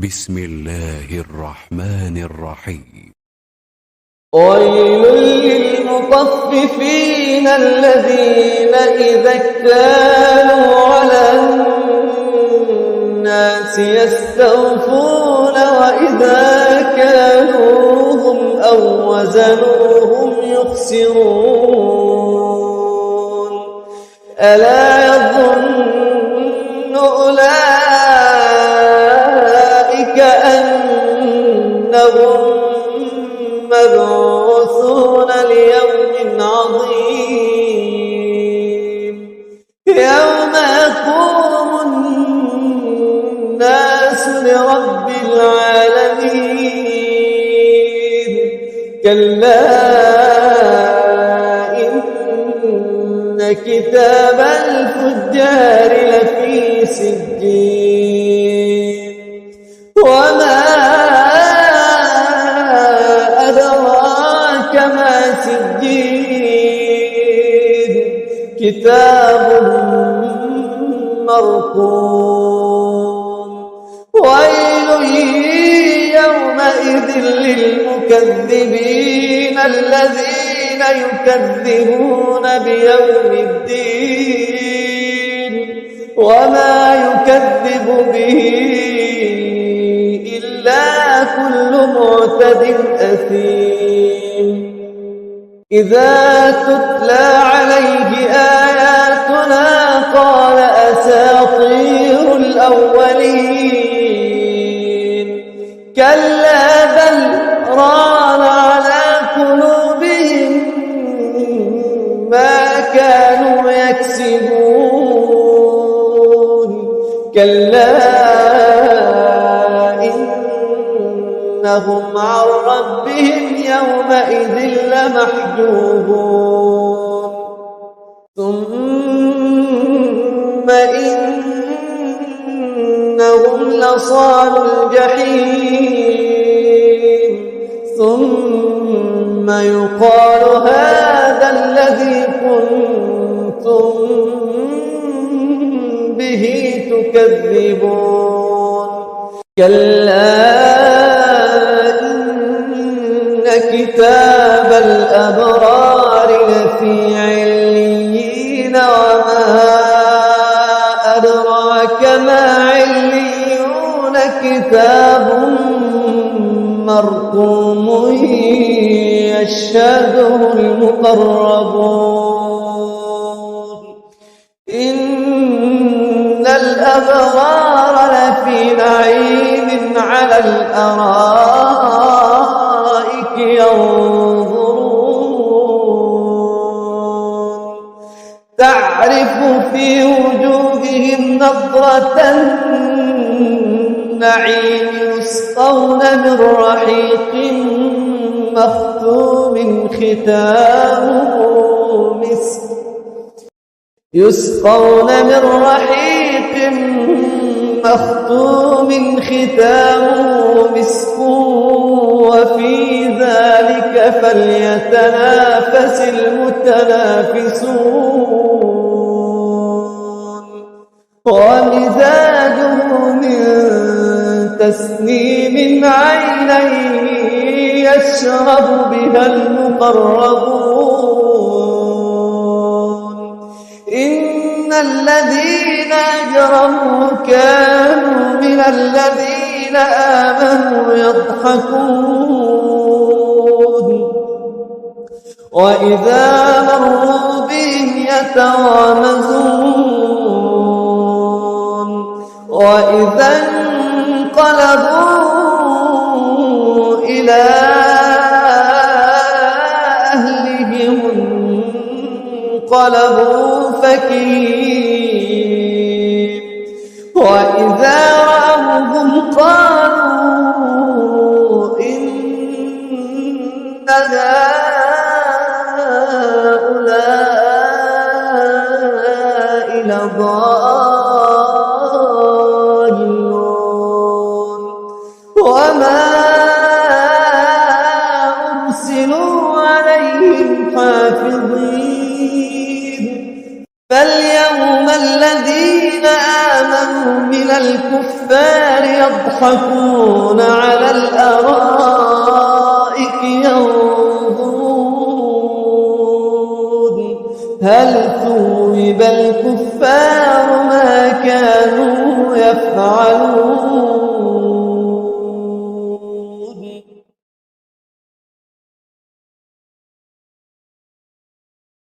بسم الله الرحمن الرحيم. ويل للمطففين الذين إذا اكتالوا على الناس يستوفون وإذا كالوهم أو وزنوهم يخسرون ألا يظن أولئك أنهم مبعوثون ليوم عظيم يوم يقوم الناس لرب العالمين كلا إن كتاب الفجار لفي سجين وما أدراك ما سجين كتاب مرقوم ويل يومئذ للمكذبين الذين يكذبون بيوم الدين وما يكذب به إلا كل معتد أثيم إذا تتلى عليه آياتنا قال أساطير الأولين كلا بل ران على قلوبهم ما كانوا يكسبون كلا إنهم عن ربهم يومئذ لمحجوبون ثم إنهم لصال الجحيم ثم يقال هذا الذي كنتم به تكذبون كلا إن كتاب الأبرار لفي عليين وما أدراك ما عليون كتاب مرقوم يشهده المقربون إن الأبرار لفي نعيم على الأرائك ينظرون تعرف في وجوههم نضرة النعيم يسقون من رحيق مختوم ختامه مسك يسقون من رحيق مختوم ختامه مسك وفي ذلك فليتنافس المتنافسون ومزاجه من تسنيم عينا يشرب بها المقربون إن الذين أجرموا كانوا من الذين آمنوا يضحكون وإذا مروا بهم يتغامزون وإذا انقلبوا إلى أهلهم انقلبوا فكهين وإذا رأوهم قالوا إن هؤلاء لضالون وما أرسلوا عليهم حافظين فاليوم الذين آمنوا من الكفار يضحكون على الأرائك ينظرون هل ثوب الكفار ما كانوا يفعلون